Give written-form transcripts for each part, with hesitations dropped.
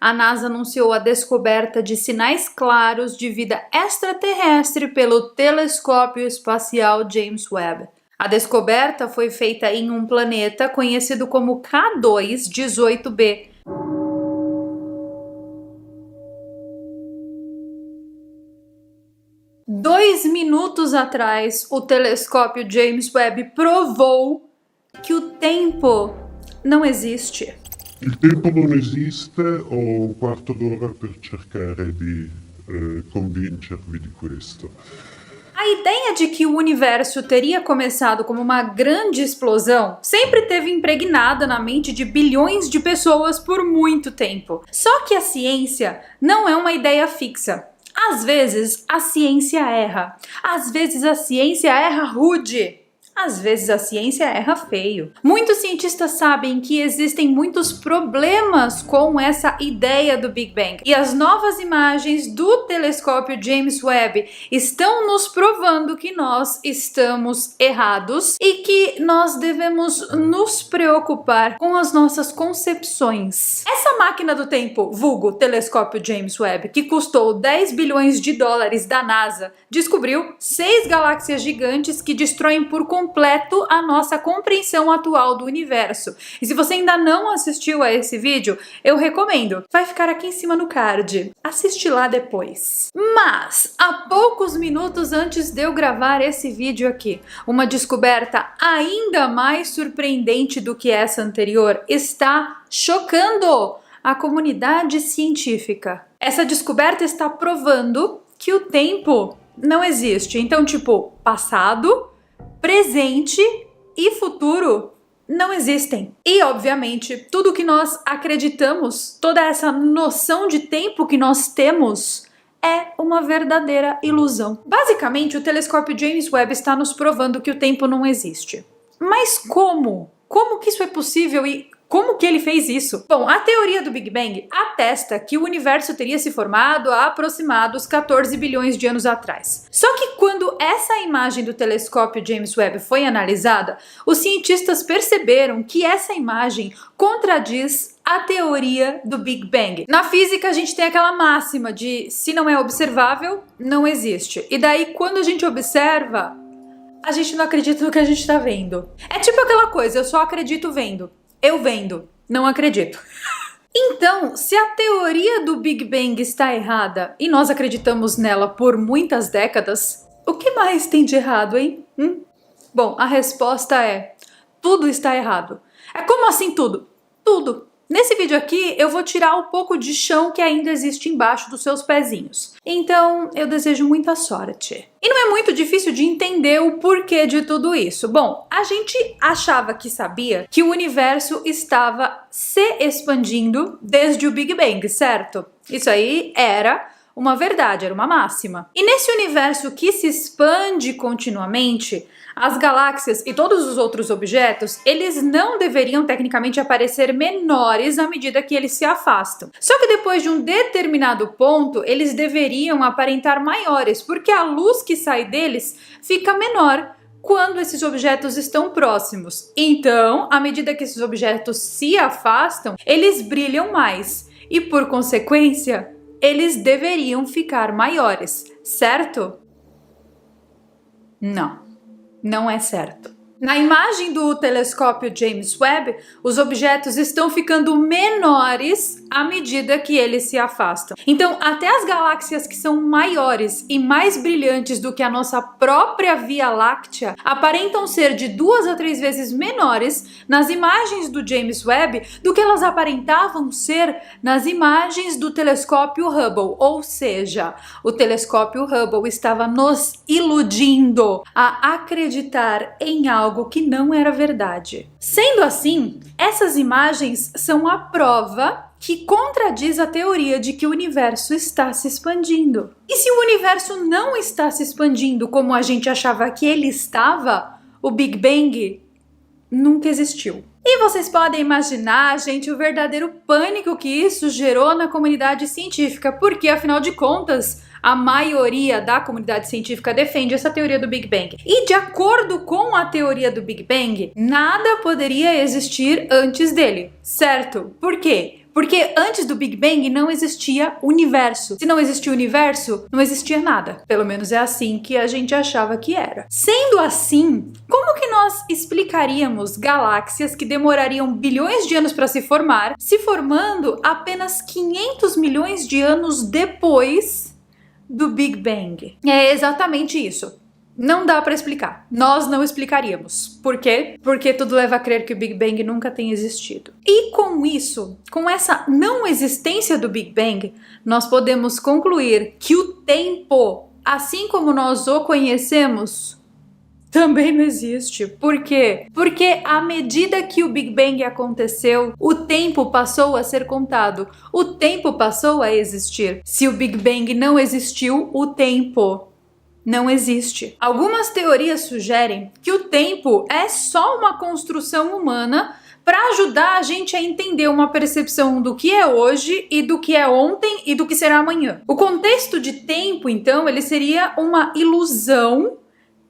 a NASA anunciou a descoberta de sinais claros de vida extraterrestre pelo telescópio espacial James Webb. A descoberta foi feita em um planeta conhecido como K2-18b. Dois minutos atrás, o telescópio James Webb provou que o tempo não existe. Il tempo non esiste, ho un quarto d'ora per cercare di convincervi di questo. A ideia de que o universo teria começado como uma grande explosão sempre teve impregnada na mente de bilhões de pessoas por muito tempo. Só que a ciência não é uma ideia fixa. Às vezes a ciência erra. Às vezes a ciência erra rude. Às vezes a ciência erra feio. Muitos cientistas sabem que existem muitos problemas com essa ideia do Big Bang. E as novas imagens do telescópio James Webb estão nos provando que nós estamos errados e que nós devemos nos preocupar com as nossas concepções. Essa máquina do tempo, vulgo telescópio James Webb, que custou 10 bilhões de dólares da NASA, descobriu 6 galáxias gigantes que destroem por completo a nossa compreensão atual do universo. E se você ainda não assistiu a esse vídeo, eu recomendo. Vai ficar aqui em cima no card. Assiste lá depois. Mas, há poucos minutos antes de eu gravar esse vídeo aqui, uma descoberta ainda mais surpreendente do que essa anterior está chocando a comunidade científica. Essa descoberta está provando que o tempo não existe. Então, tipo, passado, presente e futuro não existem. E, obviamente, tudo que nós acreditamos, toda essa noção de tempo que nós temos, é uma verdadeira ilusão. Basicamente, o telescópio James Webb está nos provando que o tempo não existe. Mas como? Como que isso é possível e como que ele fez isso? Bom, a teoria do Big Bang atesta que o universo teria se formado há aproximados 14 bilhões de anos atrás. Só que quando essa imagem do telescópio James Webb foi analisada, os cientistas perceberam que essa imagem contradiz a teoria do Big Bang. Na física, a gente tem aquela máxima de se não é observável, não existe. E daí, quando a gente observa, a gente não acredita no que a gente está vendo. É tipo aquela coisa, eu só acredito vendo. Eu vendo, não acredito. Então, se a teoria do Big Bang está errada e nós acreditamos nela por muitas décadas, o que mais tem de errado, hein? Bom, a resposta é: tudo está errado. É como assim tudo? Tudo. Nesse vídeo aqui, eu vou tirar um pouco de chão que ainda existe embaixo dos seus pezinhos. Então, eu desejo muita sorte. E não é muito difícil de entender o porquê de tudo isso. Bom, a gente achava que sabia que o universo estava se expandindo desde o Big Bang, certo? Isso aí era uma verdade, era uma máxima. E nesse universo que se expande continuamente, as galáxias e todos os outros objetos, eles não deveriam tecnicamente aparecer menores à medida que eles se afastam. Só que depois de um determinado ponto, eles deveriam aparentar maiores, porque a luz que sai deles fica menor quando esses objetos estão próximos. Então, à medida que esses objetos se afastam, eles brilham mais e, por consequência, eles deveriam ficar maiores, certo? Não é certo. Na imagem do telescópio James Webb, os objetos estão ficando menores à medida que eles se afastam. Então, até as galáxias que são maiores e mais brilhantes do que a nossa própria Via Láctea aparentam ser de 2 a 3 vezes menores nas imagens do James Webb do que elas aparentavam ser nas imagens do telescópio Hubble. Ou seja, o telescópio Hubble estava nos iludindo a acreditar em algo que não era verdade. Sendo assim, essas imagens são a prova que contradiz a teoria de que o universo está se expandindo. E se o universo não está se expandindo como a gente achava que ele estava, o Big Bang nunca existiu. E vocês podem imaginar, gente, o verdadeiro pânico que isso gerou na comunidade científica, porque, afinal de contas, a maioria da comunidade científica defende essa teoria do Big Bang. E, de acordo com a teoria do Big Bang, nada poderia existir antes dele, certo? Por quê? Porque antes do Big Bang não existia universo. Se não existia universo, não existia nada. Pelo menos é assim que a gente achava que era. Sendo assim, como que nós explicaríamos galáxias que demorariam bilhões de anos para se formar, se formando apenas 500 milhões de anos depois do Big Bang? É exatamente isso. Não dá para explicar. Nós não explicaríamos. Por quê? Porque tudo leva a crer que o Big Bang nunca tenha existido. E com isso, com essa não existência do Big Bang, nós podemos concluir que o tempo, assim como nós o conhecemos, também não existe. Por quê? Porque à medida que o Big Bang aconteceu, o tempo passou a ser contado. O tempo passou a existir. Se o Big Bang não existiu, o tempo não existe. Algumas teorias sugerem que o tempo é só uma construção humana para ajudar a gente a entender uma percepção do que é hoje e do que é ontem e do que será amanhã. O contexto de tempo, então, ele seria uma ilusão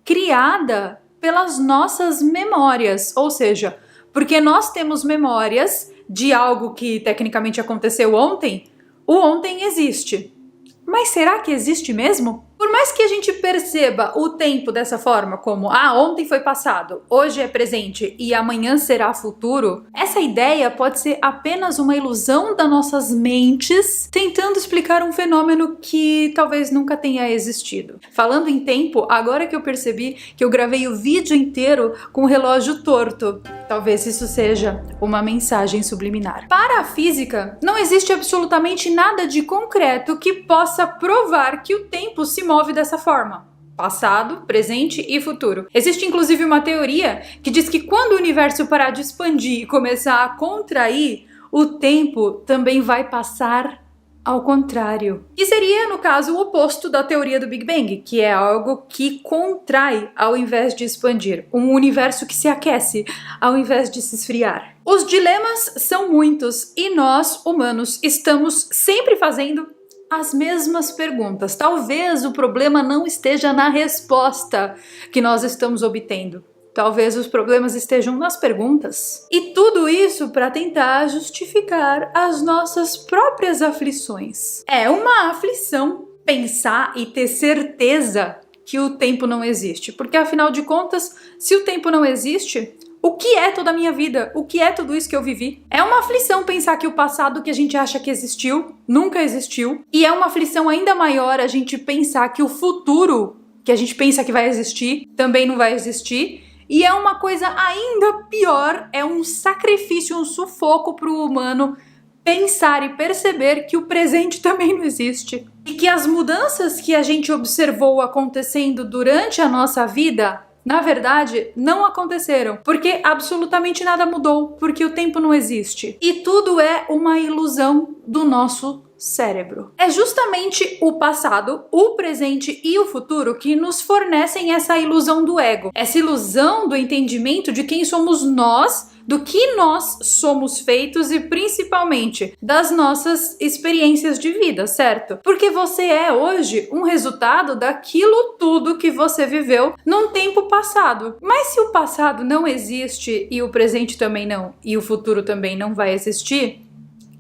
criada pelas nossas memórias, ou seja, porque nós temos memórias de algo que tecnicamente aconteceu ontem, o ontem existe. Mas será que existe mesmo? Por mais que a gente perceba o tempo dessa forma, como ontem foi passado, hoje é presente e amanhã será futuro, essa ideia pode ser apenas uma ilusão das nossas mentes tentando explicar um fenômeno que talvez nunca tenha existido. Falando em tempo, agora que eu percebi que eu gravei o vídeo inteiro com o relógio torto, talvez isso seja uma mensagem subliminar. Para a física, não existe absolutamente nada de concreto que possa provar que o tempo se move dessa forma. Passado, presente e futuro. Existe inclusive uma teoria que diz que quando o universo parar de expandir e começar a contrair, o tempo também vai passar ao contrário. E seria, no caso, o oposto da teoria do Big Bang, que é algo que contrai ao invés de expandir. Um universo que se aquece ao invés de se esfriar. Os dilemas são muitos e nós, humanos, estamos sempre fazendo as mesmas perguntas. Talvez o problema não esteja na resposta que nós estamos obtendo. Talvez os problemas estejam nas perguntas. E tudo isso para tentar justificar as nossas próprias aflições. É uma aflição pensar e ter certeza que o tempo não existe. Porque afinal de contas, se o tempo não existe, o que é toda a minha vida? O que é tudo isso que eu vivi? É uma aflição pensar que o passado que a gente acha que existiu, nunca existiu. E é uma aflição ainda maior a gente pensar que o futuro, que a gente pensa que vai existir, também não vai existir. E é uma coisa ainda pior, é um sacrifício, um sufoco para o humano pensar e perceber que o presente também não existe. E que as mudanças que a gente observou acontecendo durante a nossa vida, na verdade, não aconteceram, porque absolutamente nada mudou, porque o tempo não existe. E tudo é uma ilusão do nosso cérebro. É justamente o passado, o presente e o futuro que nos fornecem essa ilusão do ego, essa ilusão do entendimento de quem somos nós, do que nós somos feitos e principalmente das nossas experiências de vida, certo? Porque você é hoje um resultado daquilo tudo que você viveu num tempo passado. Mas se o passado não existe e o presente também não, e o futuro também não vai existir,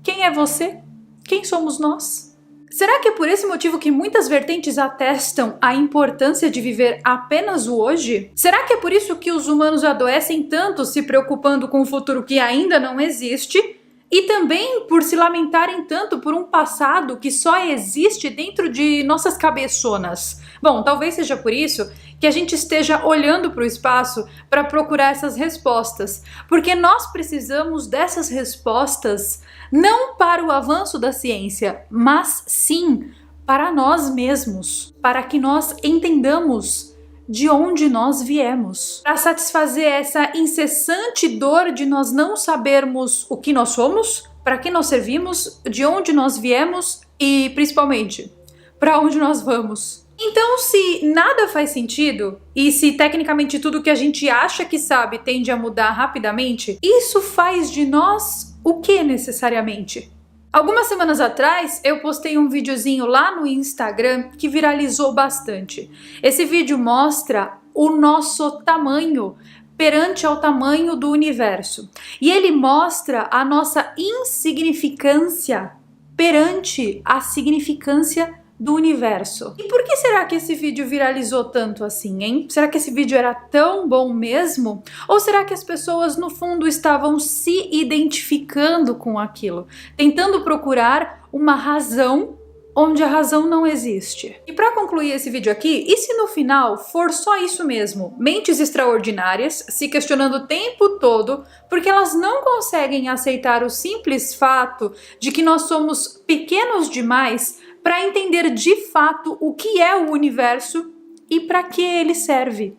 quem é você? Quem somos nós? Será que é por esse motivo que muitas vertentes atestam a importância de viver apenas o hoje? Será que é por isso que os humanos adoecem tanto se preocupando com o futuro que ainda não existe? E também por se lamentarem tanto por um passado que só existe dentro de nossas cabeçonas? Bom, talvez seja por isso que a gente esteja olhando para o espaço para procurar essas respostas, porque nós precisamos dessas respostas não para o avanço da ciência, mas sim para nós mesmos, para que nós entendamos de onde nós viemos, para satisfazer essa incessante dor de nós não sabermos o que nós somos, para que nós servimos, de onde nós viemos e, principalmente, para onde nós vamos. Então, se nada faz sentido, e se tecnicamente tudo que a gente acha que sabe tende a mudar rapidamente, isso faz de nós o que necessariamente? Algumas semanas atrás, eu postei um videozinho lá no Instagram que viralizou bastante. Esse vídeo mostra o nosso tamanho perante ao tamanho do universo. E ele mostra a nossa insignificância perante a significância do universo. E por que será que esse vídeo viralizou tanto assim, hein? Será que esse vídeo era tão bom mesmo? Ou será que as pessoas no fundo estavam se identificando com aquilo, tentando procurar uma razão onde a razão não existe? E para concluir esse vídeo aqui, e se no final for só isso mesmo, mentes extraordinárias se questionando o tempo todo porque elas não conseguem aceitar o simples fato de que nós somos pequenos demais para entender de fato o que é o universo e para que ele serve.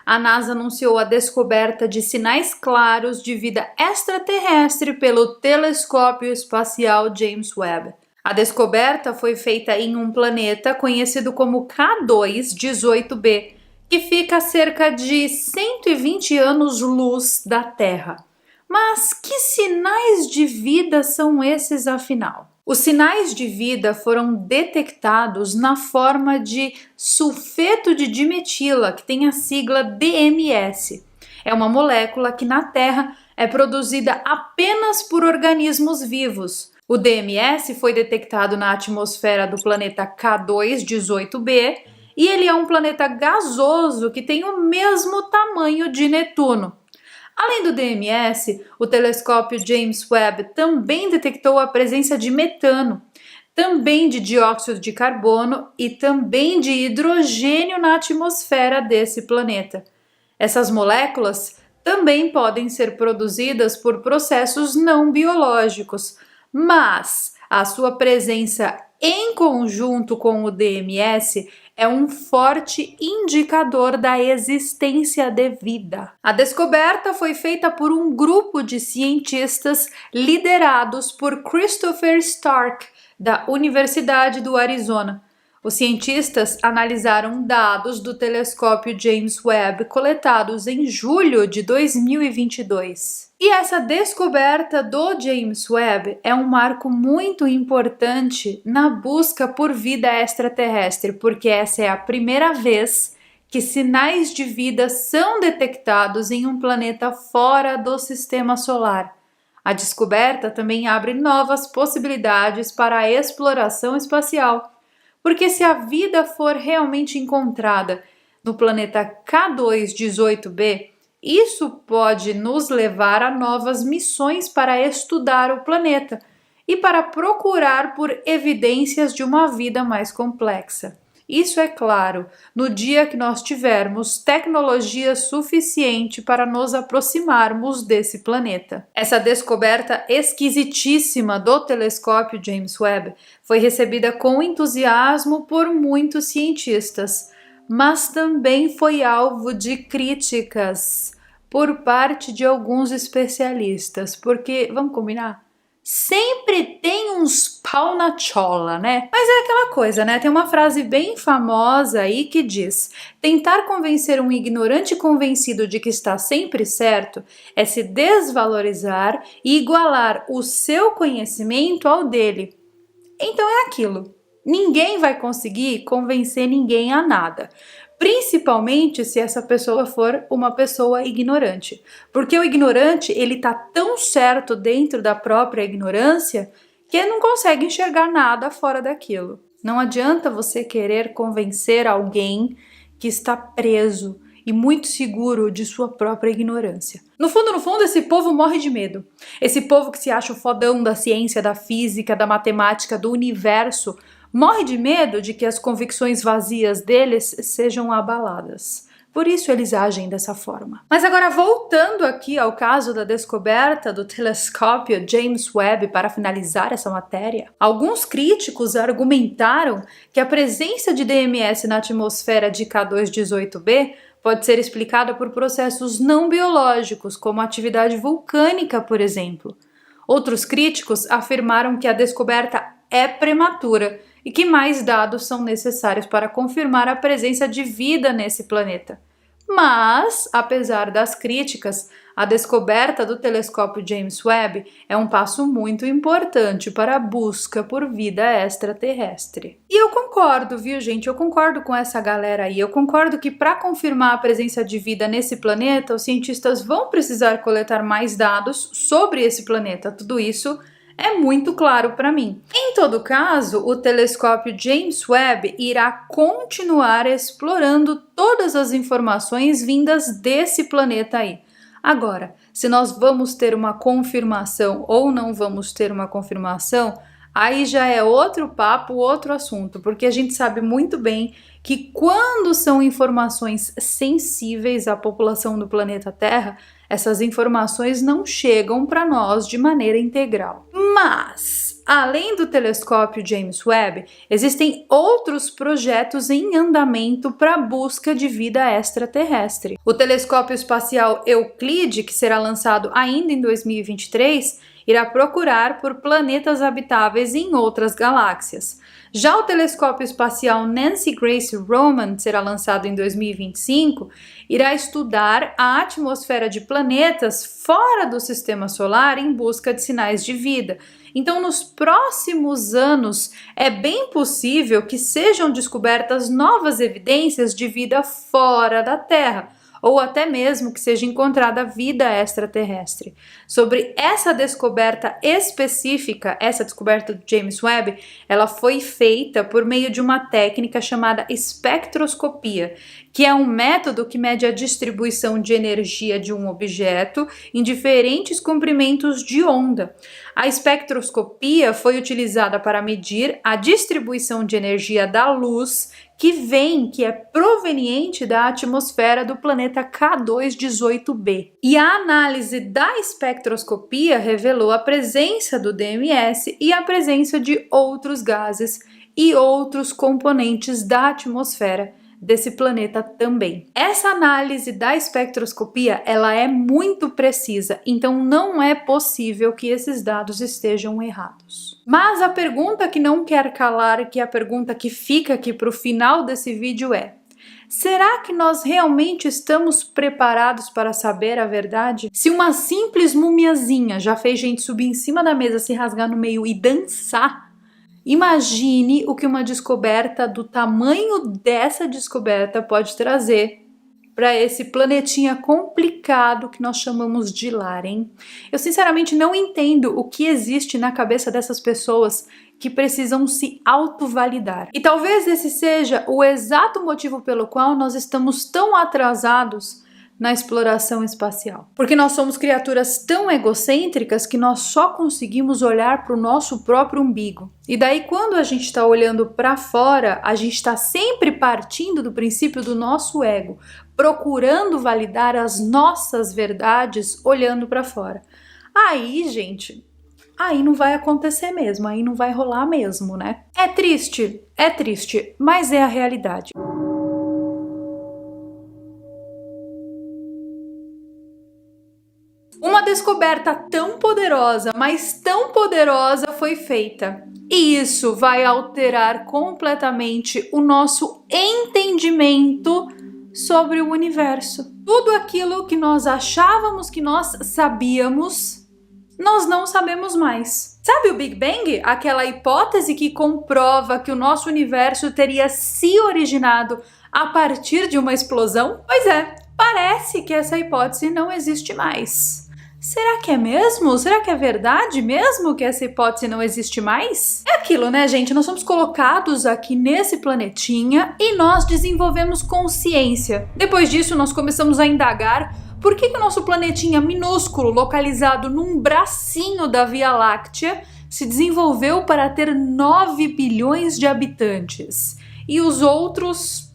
A NASA anunciou a descoberta de sinais claros de vida extraterrestre pelo telescópio espacial James Webb. A descoberta foi feita em um planeta conhecido como K2-18b, que fica a cerca de 120 anos-luz da Terra. Mas que sinais de vida são esses, afinal? Os sinais de vida foram detectados na forma de sulfeto de dimetila, que tem a sigla DMS. É uma molécula que na Terra é produzida apenas por organismos vivos. O DMS foi detectado na atmosfera do planeta K2-18b e ele é um planeta gasoso que tem o mesmo tamanho de Netuno. Além do DMS, o telescópio James Webb também detectou a presença de metano, também de dióxido de carbono e também de hidrogênio na atmosfera desse planeta. Essas moléculas também podem ser produzidas por processos não biológicos, mas a sua presença em conjunto com o DMS é um forte indicador da existência de vida. A descoberta foi feita por um grupo de cientistas liderados por Christopher Stark, da Universidade do Arizona. Os cientistas analisaram dados do telescópio James Webb coletados em julho de 2022. E essa descoberta do James Webb é um marco muito importante na busca por vida extraterrestre, porque essa é a primeira vez que sinais de vida são detectados em um planeta fora do sistema solar. A descoberta também abre novas possibilidades para a exploração espacial, porque se a vida for realmente encontrada no planeta K2-18b, isso pode nos levar a novas missões para estudar o planeta e para procurar por evidências de uma vida mais complexa. Isso é claro, no dia que nós tivermos tecnologia suficiente para nos aproximarmos desse planeta. Essa descoberta esquisitíssima do telescópio James Webb foi recebida com entusiasmo por muitos cientistas, mas também foi alvo de críticas por parte de alguns especialistas, porque, vamos combinar? Sempre tem uns pau na chola, né? Mas é aquela coisa, né? Tem uma frase bem famosa aí que diz: tentar convencer um ignorante convencido de que está sempre certo é se desvalorizar e igualar o seu conhecimento ao dele. Então é aquilo. Ninguém vai conseguir convencer ninguém a nada. Principalmente se essa pessoa for uma pessoa ignorante. Porque o ignorante, ele tá tão certo dentro da própria ignorância que ele não consegue enxergar nada fora daquilo. Não adianta você querer convencer alguém que está preso e muito seguro de sua própria ignorância. No fundo, esse povo morre de medo. Esse povo que se acha o fodão da ciência, da física, da matemática, do universo, morre de medo de que as convicções vazias deles sejam abaladas. Por isso eles agem dessa forma. Mas agora, voltando aqui ao caso da descoberta do telescópio James Webb para finalizar essa matéria, alguns críticos argumentaram que a presença de DMS na atmosfera de K2-18b pode ser explicada por processos não biológicos, como a atividade vulcânica, por exemplo. Outros críticos afirmaram que a descoberta é prematura e que mais dados são necessários para confirmar a presença de vida nesse planeta. Mas, apesar das críticas, A descoberta do telescópio James Webb é um passo muito importante para a busca por vida extraterrestre. E eu concordo, viu, gente? Eu concordo com essa galera aí. Eu concordo que para confirmar a presença de vida nesse planeta, os cientistas vão precisar coletar mais dados sobre esse planeta. Tudo isso é muito claro para mim. Em todo caso, o telescópio James Webb irá continuar explorando todas as informações vindas desse planeta aí. Agora, se nós vamos ter uma confirmação ou não vamos ter uma confirmação, aí já é outro papo, outro assunto, porque a gente sabe muito bem que quando são informações sensíveis à população do planeta Terra, essas informações não chegam para nós de maneira integral. Mas, além do telescópio James Webb, existem outros projetos em andamento para a busca de vida extraterrestre. O telescópio espacial Euclide, que será lançado ainda em 2023, irá procurar por planetas habitáveis em outras galáxias. Já o telescópio espacial Nancy Grace Roman, que será lançado em 2025, irá estudar a atmosfera de planetas fora do sistema solar em busca de sinais de vida. Então, nos próximos anos, é bem possível que sejam descobertas novas evidências de vida fora da Terra, ou até mesmo que seja encontrada vida extraterrestre. Sobre essa descoberta específica, essa descoberta do James Webb, ela foi feita por meio de uma técnica chamada espectroscopia, que é um método que mede a distribuição de energia de um objeto em diferentes comprimentos de onda. A espectroscopia foi utilizada para medir a distribuição de energia da luz que é proveniente da atmosfera do planeta K2-18b. E a análise da espectroscopia revelou a presença do DMS e a presença de outros gases e outros componentes da atmosfera desse planeta também. Essa análise da espectroscopia, ela é muito precisa, então não é possível que esses dados estejam errados. Mas a pergunta que não quer calar, que é a pergunta que fica aqui para o final desse vídeo é: será que nós realmente estamos preparados para saber a verdade? Se uma simples mumiazinha já fez gente subir em cima da mesa, se rasgar no meio e dançar, imagine o que uma descoberta do tamanho dessa descoberta pode trazer para esse planetinha complicado que nós chamamos de lar, hein? Eu sinceramente não entendo o que existe na cabeça dessas pessoas que precisam se autovalidar. E talvez esse seja o exato motivo pelo qual nós estamos tão atrasados na exploração espacial. Porque nós somos criaturas tão egocêntricas que nós só conseguimos olhar para o nosso próprio umbigo. E daí, quando a gente está olhando para fora, a gente está sempre partindo do princípio do nosso ego, procurando validar as nossas verdades olhando para fora. Aí, gente, aí não vai acontecer mesmo, aí não vai rolar mesmo, né? É triste, mas é a realidade. Uma descoberta tão poderosa, mas tão poderosa foi feita. E isso vai alterar completamente o nosso entendimento sobre o universo. Tudo aquilo que nós achávamos que nós sabíamos, nós não sabemos mais. Sabe o Big Bang? Aquela hipótese que comprova que o nosso universo teria se originado a partir de uma explosão? Pois é, parece que essa hipótese não existe mais. Será que é mesmo? Será que é verdade mesmo que essa hipótese não existe mais? É aquilo, né, gente? Nós somos colocados aqui nesse planetinha e nós desenvolvemos consciência. Depois disso, nós começamos a indagar por que o nosso planetinha minúsculo, localizado num bracinho da Via Láctea, se desenvolveu para ter 9 bilhões de habitantes. E os outros,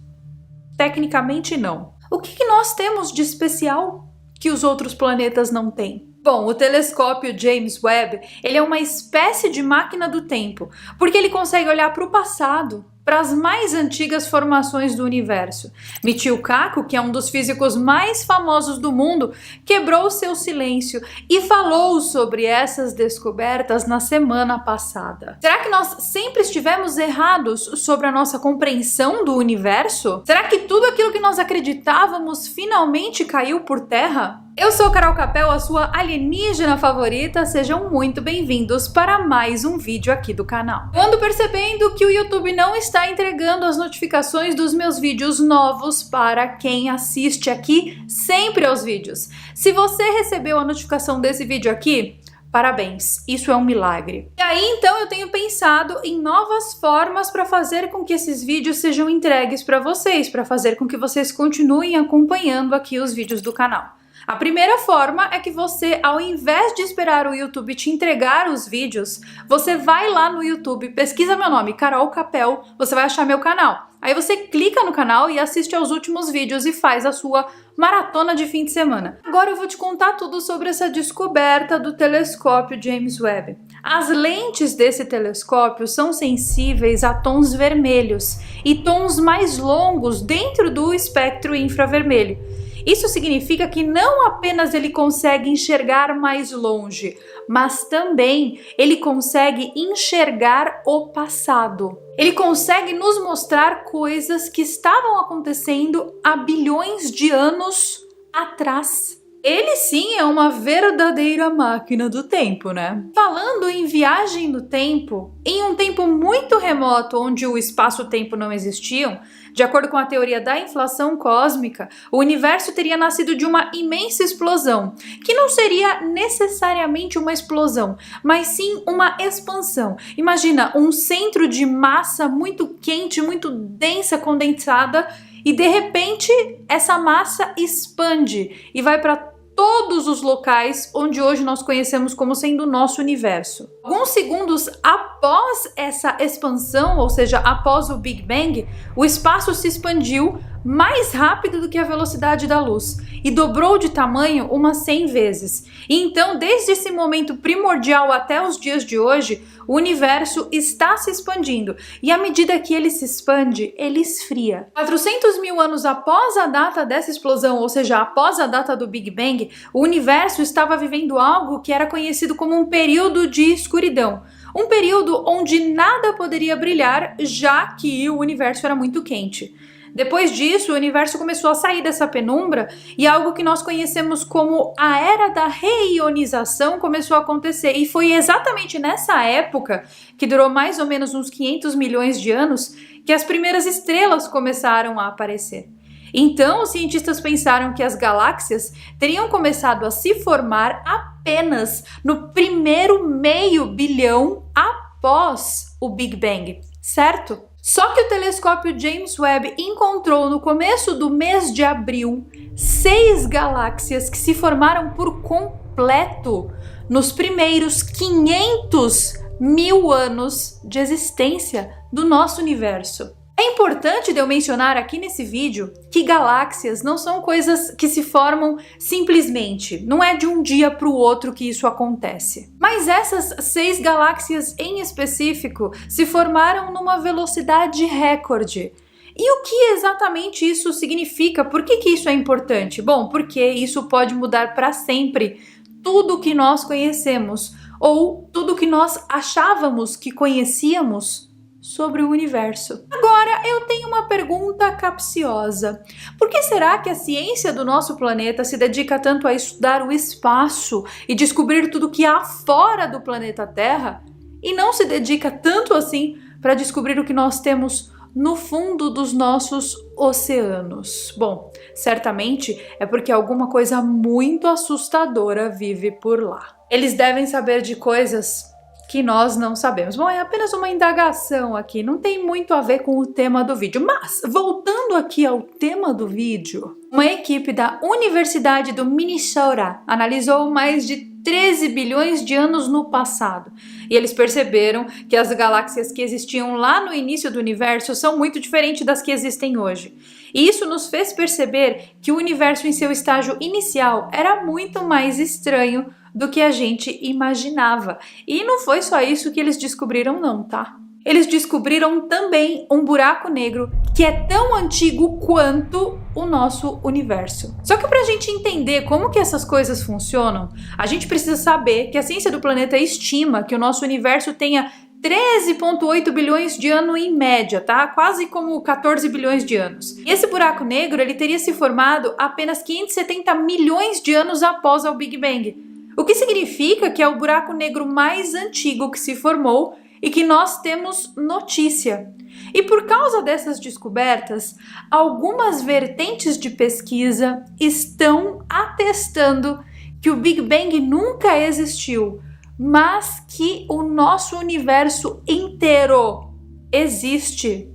tecnicamente, não. O que nós temos de especial que os outros planetas não têm? Bom, o telescópio James Webb, ele é uma espécie de máquina do tempo, porque ele consegue olhar para o passado, para as mais antigas formações do universo. Michio Kaku, que é um dos físicos mais famosos do mundo, quebrou seu silêncio e falou sobre essas descobertas na semana passada. Será que nós sempre estivemos errados sobre a nossa compreensão do universo? Será que tudo aquilo que nós acreditávamos finalmente caiu por terra? Eu sou Carol Capel, a sua alienígena favorita. Sejam muito bem-vindos para mais um vídeo aqui do canal. Eu ando percebendo que o YouTube não está entregando as notificações dos meus vídeos novos para quem assiste aqui sempre aos vídeos. Se você recebeu a notificação desse vídeo aqui, parabéns, isso é um milagre. E aí então eu tenho pensado em novas formas para fazer com que esses vídeos sejam entregues para vocês, para fazer com que vocês continuem acompanhando aqui os vídeos do canal. A primeira forma é que você, ao invés de esperar o YouTube te entregar os vídeos, você vai lá no YouTube, pesquisa meu nome, Carol Capel, você vai achar meu canal. Aí você clica no canal e assiste aos últimos vídeos e faz a sua maratona de fim de semana. Agora eu vou te contar tudo sobre essa descoberta do telescópio James Webb. As lentes desse telescópio são sensíveis a tons vermelhos e tons mais longos dentro do espectro infravermelho. Isso significa que não apenas ele consegue enxergar mais longe, mas também ele consegue enxergar o passado. Ele consegue nos mostrar coisas que estavam acontecendo há bilhões de anos atrás. Ele sim é uma verdadeira máquina do tempo, né? Falando em viagem no tempo, em um tempo muito remoto onde o espaço-tempo não existiam, de acordo com a teoria da inflação cósmica, o universo teria nascido de uma imensa explosão, que não seria necessariamente uma explosão, mas sim uma expansão. Imagina um centro de massa muito quente, muito densa, condensada, e de repente essa massa expande e vai para todos os locais onde hoje nós conhecemos como sendo o nosso universo. Alguns segundos após essa expansão, ou seja, após o Big Bang, o espaço se expandiu mais rápido do que a velocidade da luz e dobrou de tamanho umas 100 vezes. E então, desde esse momento primordial até os dias de hoje, o universo está se expandindo e à medida que ele se expande, ele esfria. 400 mil anos após a data dessa explosão, ou seja, após a data do Big Bang, o universo estava vivendo algo que era conhecido como um período de escuridão. Um período onde nada poderia brilhar, já que o universo era muito quente. Depois disso, o universo começou a sair dessa penumbra e algo que nós conhecemos como a Era da Reionização começou a acontecer. E foi exatamente nessa época, que durou mais ou menos uns 500 milhões de anos, que as primeiras estrelas começaram a aparecer. Então, os cientistas pensaram que as galáxias teriam começado a se formar apenas no primeiro meio bilhão após o Big Bang, certo? Só que o telescópio James Webb encontrou no começo do mês de abril 6 galáxias que se formaram por completo nos primeiros 500 mil anos de existência do nosso universo. É importante de eu mencionar aqui nesse vídeo que galáxias não são coisas que se formam simplesmente, não é de um dia para o outro que isso acontece. Mas essas 6 galáxias em específico se formaram numa velocidade recorde. E o que exatamente isso significa? Por que isso é importante? Bom, porque isso pode mudar para sempre tudo o que nós conhecemos ou tudo o que nós achávamos que conhecíamos sobre o universo. Agora, eu tenho uma pergunta capciosa. Por que será que a ciência do nosso planeta se dedica tanto a estudar o espaço e descobrir tudo que há fora do planeta Terra e não se dedica tanto assim para descobrir o que nós temos no fundo dos nossos oceanos? Bom, certamente é porque alguma coisa muito assustadora vive por lá. Eles devem saber de coisas que nós não sabemos. Bom, é apenas uma indagação aqui, não tem muito a ver com o tema do vídeo. Mas, voltando aqui ao tema do vídeo, uma equipe da Universidade do Minnesota analisou mais de 13 bilhões de anos no passado. E eles perceberam que as galáxias que existiam lá no início do universo são muito diferentes das que existem hoje. E isso nos fez perceber que o universo em seu estágio inicial era muito mais estranho do que a gente imaginava. E não foi só isso que eles descobriram não, tá? Eles descobriram também um buraco negro que é tão antigo quanto o nosso universo. Só que pra gente entender como que essas coisas funcionam, a gente precisa saber que a ciência do planeta estima que o nosso universo tenha 13,8 bilhões de anos em média, tá? Quase como 14 bilhões de anos. E esse buraco negro, ele teria se formado apenas 570 milhões de anos após o Big Bang. O que significa que é o buraco negro mais antigo que se formou e que nós temos notícia. E por causa dessas descobertas, algumas vertentes de pesquisa estão atestando que o Big Bang nunca existiu, mas que o nosso universo inteiro existe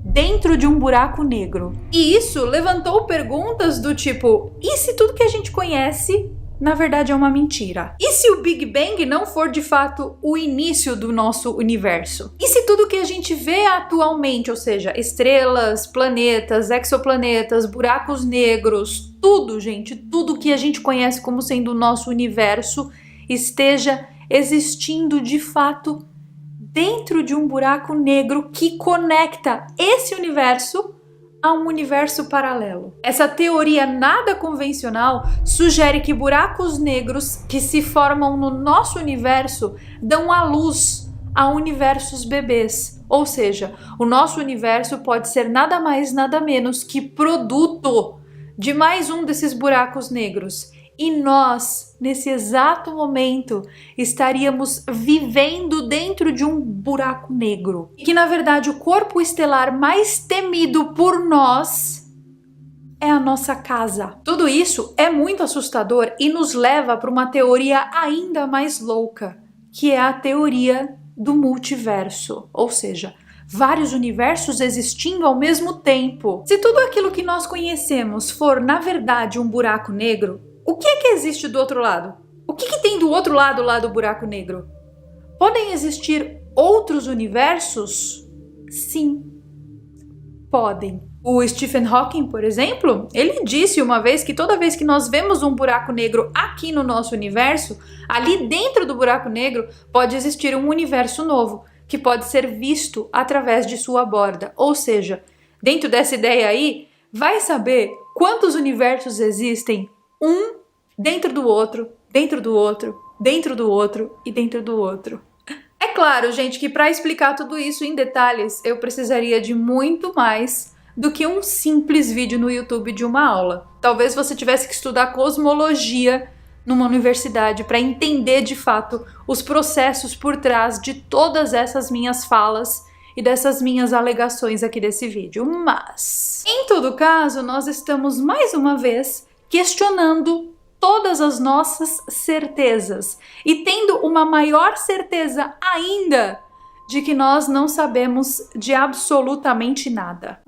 dentro de um buraco negro. E isso levantou perguntas do tipo: e se tudo que a gente conhece na verdade é uma mentira? E se o Big Bang não for de fato o início do nosso universo? E se tudo que a gente vê atualmente, ou seja, estrelas, planetas, exoplanetas, buracos negros, tudo, gente, tudo que a gente conhece como sendo o nosso universo esteja existindo de fato dentro de um buraco negro que conecta esse universo a um universo paralelo? Essa teoria nada convencional sugere que buracos negros que se formam no nosso universo dão à luz a universos bebês. Ou seja, o nosso universo pode ser nada mais, nada menos que produto de mais um desses buracos negros. E nós, nesse exato momento, estaríamos vivendo dentro de um buraco negro. E que, na verdade, o corpo estelar mais temido por nós é a nossa casa. Tudo isso é muito assustador e nos leva para uma teoria ainda mais louca, que é a teoria do multiverso. Ou seja, vários universos existindo ao mesmo tempo. Se tudo aquilo que nós conhecemos for, na verdade, um buraco negro, o que é que existe do outro lado? O que tem do outro lado lá do buraco negro? Podem existir outros universos? Sim, podem. O Stephen Hawking, por exemplo, ele disse uma vez que toda vez que nós vemos um buraco negro aqui no nosso universo, ali dentro do buraco negro pode existir um universo novo, que pode ser visto através de sua borda. Ou seja, dentro dessa ideia aí, vai saber quantos universos existem um dentro do outro, dentro do outro, dentro do outro e dentro do outro. É claro, gente, que para explicar tudo isso em detalhes, eu precisaria de muito mais do que um simples vídeo no YouTube de uma aula. Talvez você tivesse que estudar cosmologia numa universidade para entender de fato os processos por trás de todas essas minhas falas e dessas minhas alegações aqui desse vídeo. Mas, em todo caso, nós estamos mais uma vez questionando todas as nossas certezas e tendo uma maior certeza ainda de que nós não sabemos de absolutamente nada.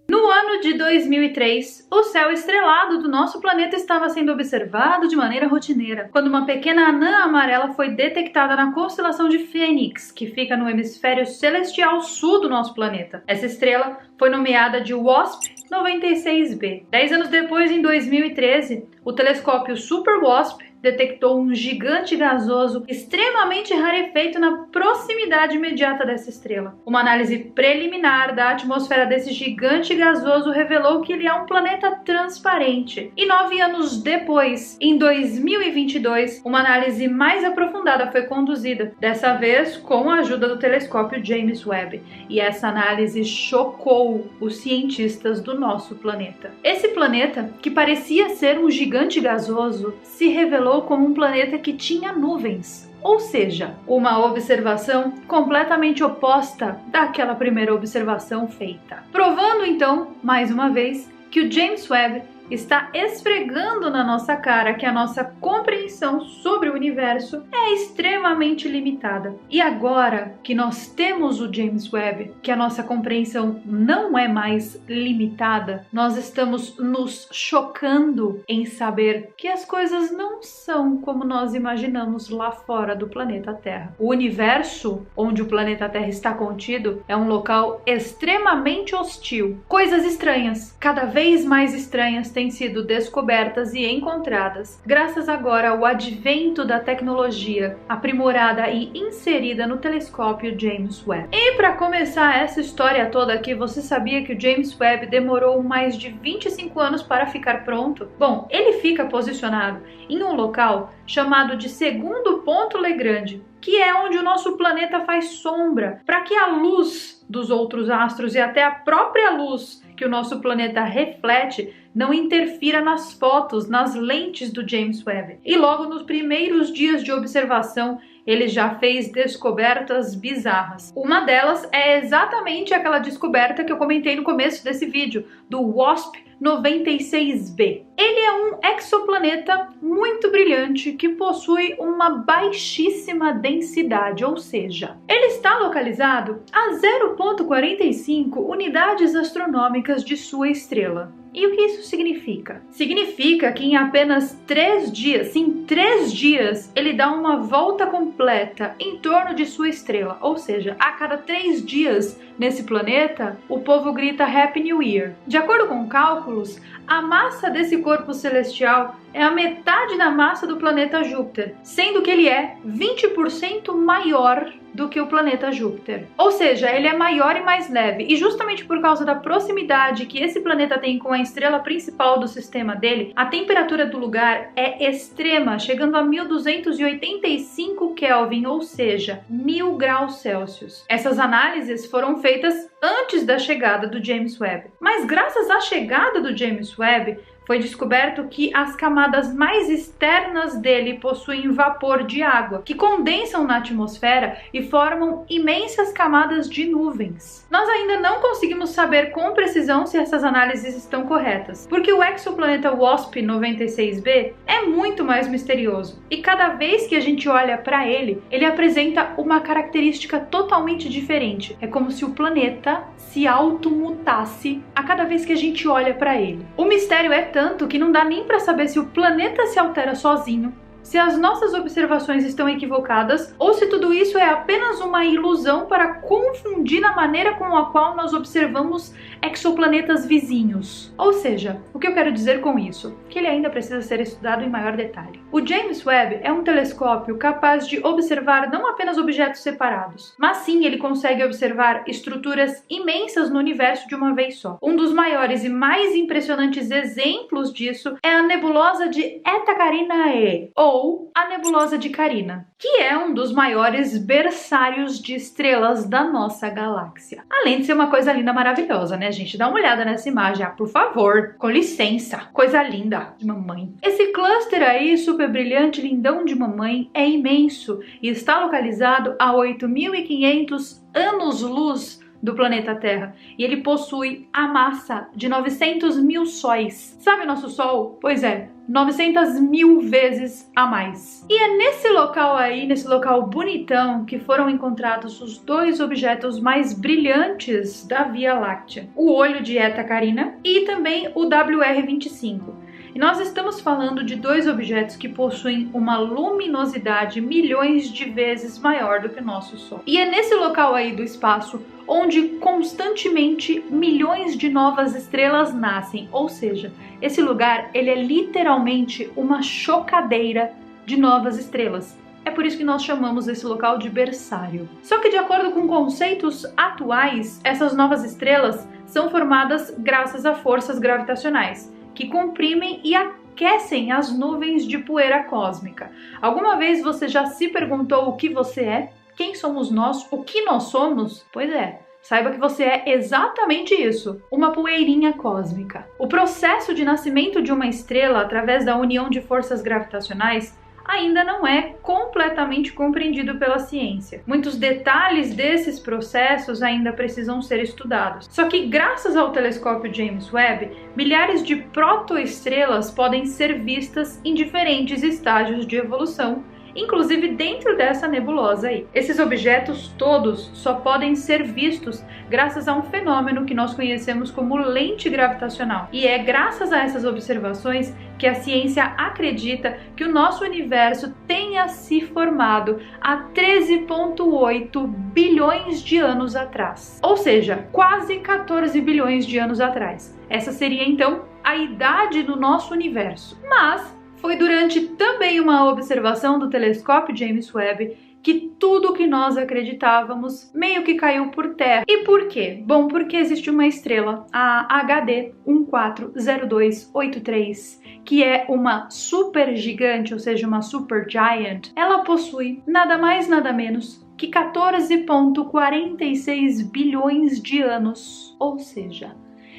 No ano de 2003, o céu estrelado do nosso planeta estava sendo observado de maneira rotineira, quando uma pequena anã amarela foi detectada na constelação de Fênix, que fica no hemisfério celestial sul do nosso planeta. Essa estrela foi nomeada de WASP-96b. 10 anos depois, em 2013, o telescópio Super WASP detectou um gigante gasoso extremamente rarefeito na proximidade imediata dessa estrela. Uma análise preliminar da atmosfera desse gigante gasoso revelou que ele é um planeta transparente. E 9 anos depois, em 2022, uma análise mais aprofundada foi conduzida, dessa vez com a ajuda do telescópio James Webb. E essa análise chocou os cientistas do nosso planeta. Esse planeta, que parecia ser um gigante gasoso, se revelou como um planeta que tinha nuvens, ou seja, uma observação completamente oposta daquela primeira observação feita. Provando então, mais uma vez, que o James Webb está esfregando na nossa cara que a nossa compreensão sobre o universo é extremamente limitada. E agora que nós temos o James Webb, que a nossa compreensão não é mais limitada, nós estamos nos chocando em saber que as coisas não são como nós imaginamos lá fora do planeta Terra. O universo onde o planeta Terra está contido é um local extremamente hostil. Coisas estranhas, cada vez mais estranhas, têm sido descobertas e encontradas graças agora ao advento da tecnologia aprimorada e inserida no telescópio James Webb. E para começar essa história toda aqui, você sabia que o James Webb demorou mais de 25 anos para ficar pronto? Bom, ele fica posicionado em um local chamado de segundo ponto Lagrange, que é onde o nosso planeta faz sombra, para que a luz dos outros astros e até a própria luz que o nosso planeta reflete não interfira nas fotos, nas lentes do James Webb. E logo nos primeiros dias de observação, ele já fez descobertas bizarras. Uma delas é exatamente aquela descoberta que eu comentei no começo desse vídeo, do WASP-96b. Ele é um exoplaneta muito brilhante que possui uma baixíssima densidade, ou seja, ele está localizado a 0,45 unidades astronômicas de sua estrela. E o que isso significa? Significa que em apenas 3 dias, sim, 3 dias, ele dá uma volta completa em torno de sua estrela. Ou seja, a cada 3 dias nesse planeta, o povo grita Happy New Year. De acordo com cálculos, a massa desse corpo celestial é a metade da massa do planeta Júpiter, sendo que ele é 20% maior do que o planeta Júpiter. Ou seja, ele é maior e mais leve, e justamente por causa da proximidade que esse planeta tem com a estrela principal do sistema dele, a temperatura do lugar é extrema, chegando a 1285 Kelvin, ou seja, 1000 graus Celsius. Essas análises foram feitas antes da chegada do James Webb. Mas graças à chegada do James Webb, foi descoberto que as camadas mais externas dele possuem vapor de água, que condensam na atmosfera e formam imensas camadas de nuvens. Nós ainda não conseguimos saber com precisão se essas análises estão corretas, porque o exoplaneta WASP-96b é muito mais misterioso, e cada vez que a gente olha para ele, ele apresenta uma característica totalmente diferente. É como se o planeta se automutasse a cada vez que a gente olha para ele. O mistério é tanto que não dá nem para saber se o planeta se altera sozinho, se as nossas observações estão equivocadas ou se tudo isso é apenas uma ilusão para confundir a maneira com a qual nós observamos exoplanetas vizinhos. Ou seja, o que eu quero dizer com isso? Que ele ainda precisa ser estudado em maior detalhe. O James Webb é um telescópio capaz de observar não apenas objetos separados, mas sim ele consegue observar estruturas imensas no universo de uma vez só. Um dos maiores e mais impressionantes exemplos disso é a nebulosa de Eta Carinae, ou a nebulosa de Carina, que é um dos maiores berçários de estrelas da nossa galáxia. Além de ser uma coisa linda, maravilhosa, né, gente? Dá uma olhada nessa imagem, por favor. Com licença. Coisa linda de mamãe. Esse cluster aí, super brilhante, lindão de mamãe, é imenso e está localizado a 8.500 anos-luz do planeta Terra, e ele possui a massa de 900 mil sóis. Sabe o nosso Sol? Pois é, 900 mil vezes a mais. E é nesse local aí, nesse local bonitão, que foram encontrados os 2 objetos mais brilhantes da Via Láctea. O olho de Eta Carina e também o WR25. E nós estamos falando de 2 objetos que possuem uma luminosidade milhões de vezes maior do que o nosso Sol. E é nesse local aí do espaço onde constantemente milhões de novas estrelas nascem, ou seja, esse lugar ele é literalmente uma chocadeira de novas estrelas. É por isso que nós chamamos esse local de berçário. Só que de acordo com conceitos atuais, essas novas estrelas são formadas graças a forças gravitacionais, que comprimem e aquecem as nuvens de poeira cósmica. Alguma vez você já se perguntou o que você é? Quem somos nós? O que nós somos? Pois é, saiba que você é exatamente isso, uma poeirinha cósmica. O processo de nascimento de uma estrela através da união de forças gravitacionais ainda não é completamente compreendido pela ciência. Muitos detalhes desses processos ainda precisam ser estudados. Só que graças ao telescópio James Webb, milhares de protoestrelas podem ser vistas em diferentes estágios de evolução inclusive dentro dessa nebulosa aí. Esses objetos todos só podem ser vistos graças a um fenômeno que nós conhecemos como lente gravitacional. E é graças a essas observações que a ciência acredita que o nosso universo tenha se formado há 13,8 bilhões de anos atrás. Ou seja, quase 14 bilhões de anos atrás. Essa seria então a idade do nosso universo. Mas foi durante também uma observação do telescópio James Webb que tudo o que nós acreditávamos meio que caiu por terra. E por quê? Bom, porque existe uma estrela, a HD 140283, que é uma supergigante, ou seja, uma supergiant. Ela possui nada mais, nada menos que 14,46 bilhões de anos, ou seja,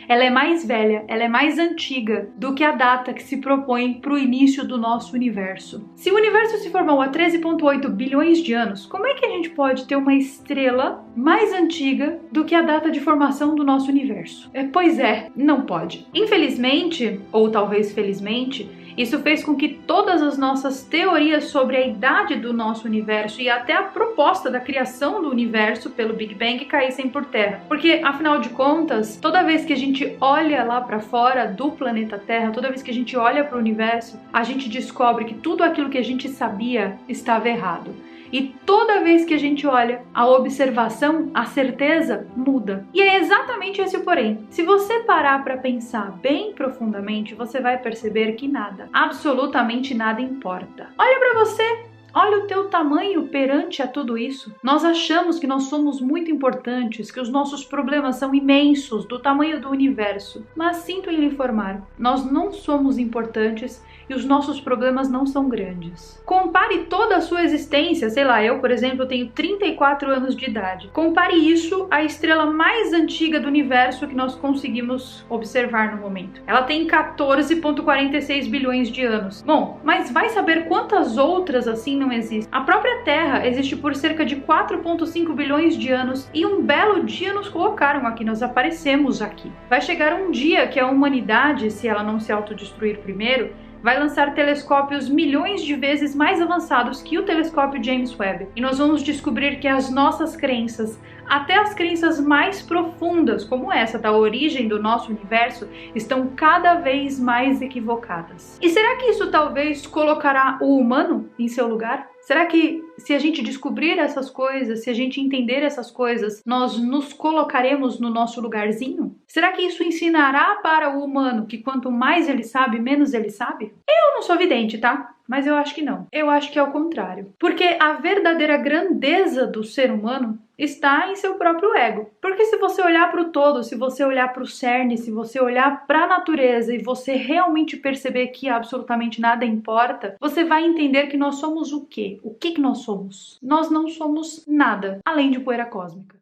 ela é mais velha, ela é mais antiga do que a data que se propõe para o início do nosso universo. Se o universo se formou há 13,8 bilhões de anos, como é que a gente pode ter uma estrela mais antiga do que a data de formação do nosso universo? Pois é, não pode. Infelizmente, ou talvez felizmente, isso fez com que todas as nossas teorias sobre a idade do nosso universo e até a proposta da criação do universo pelo Big Bang caíssem por terra. Porque, afinal de contas, toda vez que a gente olha lá para fora do planeta Terra, toda vez que a gente olha para o universo, a gente descobre que tudo aquilo que a gente sabia estava errado. E toda vez que a gente olha, a observação, a certeza muda. E é exatamente esse o porém. Se você parar para pensar bem profundamente, você vai perceber que nada, absolutamente nada importa. Olha para você. Olha o teu tamanho perante a tudo isso. Nós achamos que nós somos muito importantes, que os nossos problemas são imensos, do tamanho do universo. Mas sinto em lhe informar, nós não somos importantes e os nossos problemas não são grandes. Compare toda a sua existência, sei lá, eu, por exemplo, tenho 34 anos de idade. Compare isso à estrela mais antiga do universo que nós conseguimos observar no momento. Ela tem 14,46 bilhões de anos. Bom, mas vai saber quantas outras assim não existem? A própria Terra existe por cerca de 4,5 bilhões de anos e um belo dia nos colocaram aqui, nós aparecemos aqui. Vai chegar um dia que a humanidade, se ela não se autodestruir primeiro, vai lançar telescópios milhões de vezes mais avançados que o telescópio James Webb. E nós vamos descobrir que as nossas crenças, até as crenças mais profundas, como essa da origem do nosso universo, estão cada vez mais equivocadas. E será que isso talvez colocará o humano em seu lugar? Será que se a gente descobrir essas coisas, se a gente entender essas coisas, nós nos colocaremos no nosso lugarzinho? Será que isso ensinará para o humano que quanto mais ele sabe, menos ele sabe? Eu não sou vidente, tá? Mas eu acho que não. Eu acho que é o contrário. Porque a verdadeira grandeza do ser humano está em seu próprio ego. Porque se você olhar para o todo, se você olhar para o cerne, se você olhar para a natureza e você realmente perceber que absolutamente nada importa, você vai entender que nós somos o quê? O que nós somos? Nós não somos nada, além de poeira cósmica.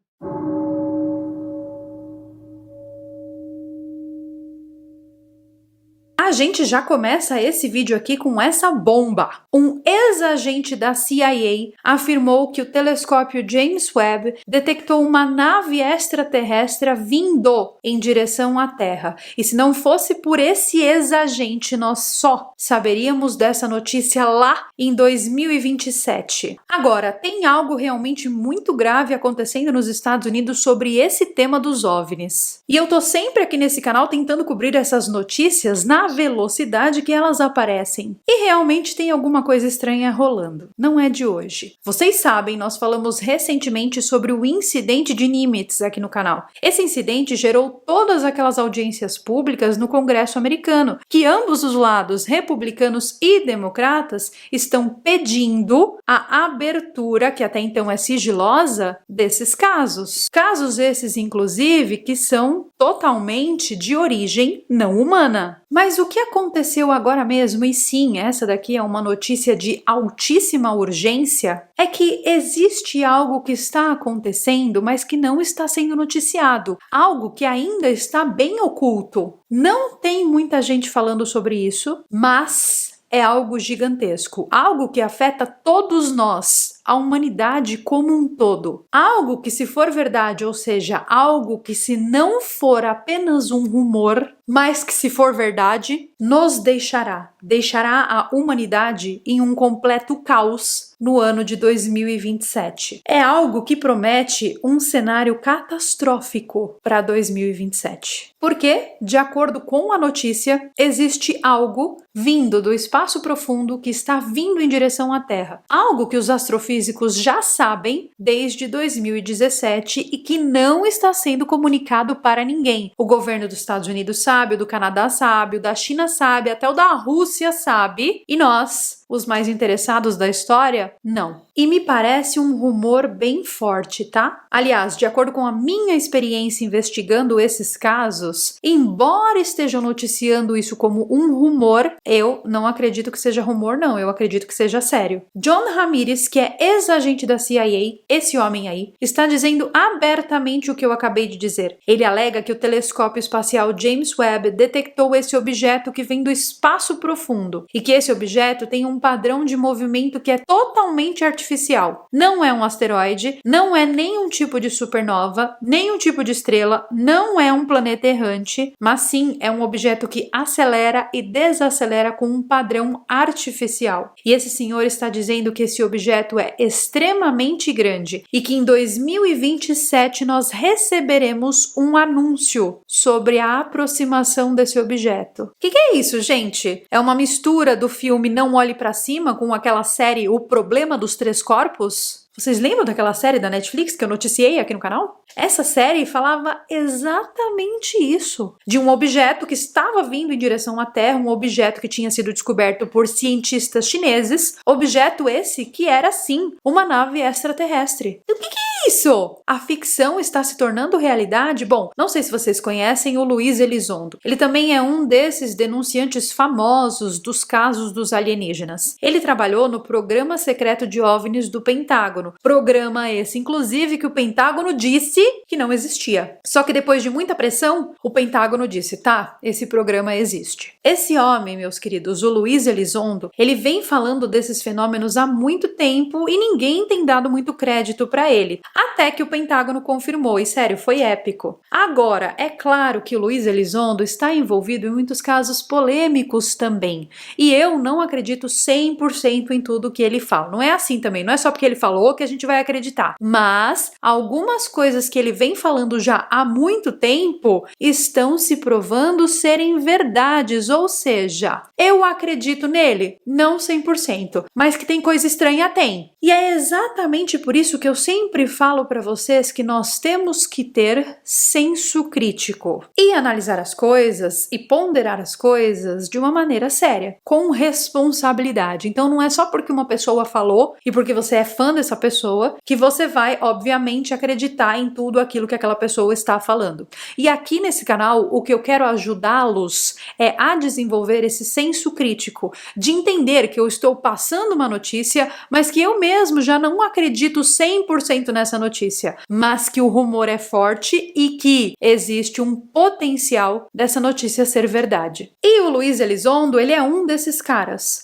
A gente já começa esse vídeo aqui com essa bomba. Um ex-agente da CIA afirmou que o telescópio James Webb detectou uma nave extraterrestre vindo em direção à Terra. E se não fosse por esse ex-agente, nós só saberíamos dessa notícia lá em 2027. Agora, tem algo realmente muito grave acontecendo nos Estados Unidos sobre esse tema dos OVNIs. E eu tô sempre aqui nesse canal tentando cobrir essas notícias na velocidade que elas aparecem. E realmente tem alguma coisa estranha rolando. Não é de hoje. Vocês sabem, nós falamos recentemente sobre o incidente de Nimitz aqui no canal. Esse incidente gerou todas aquelas audiências públicas no Congresso americano, que ambos os lados, republicanos e democratas, estão pedindo a abertura, que até então é sigilosa, desses casos. Casos esses, inclusive, que são totalmente de origem não humana. Mas o que aconteceu agora mesmo, e sim, essa daqui é uma notícia de altíssima urgência, é que existe algo que está acontecendo, mas que não está sendo noticiado. Algo que ainda está bem oculto. Não tem muita gente falando sobre isso, mas é algo gigantesco. Algo que afeta todos nós. a humanidade como um todo. Algo que, se for verdade, ou seja, algo que, se não for apenas um rumor, mas que, se for verdade, nos deixará a humanidade em um completo caos no ano de 2027. É algo que promete um cenário catastrófico para 2027. Porque, de acordo com a notícia, existe algo vindo do espaço profundo que está vindo em direção à Terra. Algo que os astrofísicos já sabem desde 2017 e que não está sendo comunicado para ninguém. O governo dos Estados Unidos sabe, o do Canadá sabe, o da China sabe, até o da Rússia sabe, e nós, os mais interessados da história, não. E me parece um rumor bem forte, tá? Aliás, de acordo com a minha experiência investigando esses casos, embora estejam noticiando isso como um rumor, eu não acredito que seja rumor, não. Eu acredito que seja sério. John Ramirez, que é ex-agente da CIA, esse homem aí, está dizendo abertamente o que eu acabei de dizer. Ele alega que o telescópio espacial James Webb detectou esse objeto que vem do espaço profundo e que esse objeto tem um padrão de movimento que é totalmente artificial. Não é um asteroide, não é nenhum tipo de supernova, nenhum tipo de estrela, não é um planeta errante, mas sim é um objeto que acelera e desacelera com um padrão artificial. E esse senhor está dizendo que esse objeto é extremamente grande e que em 2027 nós receberemos um anúncio sobre a aproximação desse objeto. O que é isso, gente? É uma mistura do filme Não Olhe Pra Cima com aquela série O Problema dos Três Corpos? Vocês lembram daquela série da Netflix que eu noticiei aqui no canal? Essa série falava exatamente isso, de um objeto que estava vindo em direção à Terra, um objeto que tinha sido descoberto por cientistas chineses, objeto esse que era, sim, uma nave extraterrestre. E o que é isso? A ficção está se tornando realidade? Bom, não sei se vocês conhecem o Luiz Elizondo. Ele também é um desses denunciantes famosos dos casos dos alienígenas. Ele trabalhou no Programa Secreto de OVNIs do Pentágono. Programa esse, inclusive, que o Pentágono disse que não existia. Só que depois de muita pressão, o Pentágono disse, tá, esse programa existe. Esse homem, meus queridos, o Luiz Elizondo, ele vem falando desses fenômenos há muito tempo e ninguém tem dado muito crédito para ele. Até que o Pentágono confirmou, e sério, foi épico. Agora, é claro que o Luiz Elizondo está envolvido em muitos casos polêmicos também. E eu não acredito 100% em tudo que ele fala. Não é assim também, não é só porque ele falou que a gente vai acreditar. Mas algumas coisas que ele vem falando já há muito tempo estão se provando serem verdades, ou seja, eu acredito nele, não 100%, mas que tem coisa estranha, tem. E é exatamente por isso que eu sempre falo para vocês que nós temos que ter senso crítico e analisar as coisas e ponderar as coisas de uma maneira séria, com responsabilidade. Então não é só porque uma pessoa falou e porque você é fã dessa pessoa que você vai, obviamente, acreditar em tudo aquilo que aquela pessoa está falando. E aqui nesse canal, o que eu quero ajudá-los é a desenvolver esse senso crítico, de entender que eu estou passando uma notícia, mas que eu mesmo já não acredito 100% nessa notícia, mas que o rumor é forte e que existe um potencial dessa notícia ser verdade. E o Luiz Elizondo, ele é um desses caras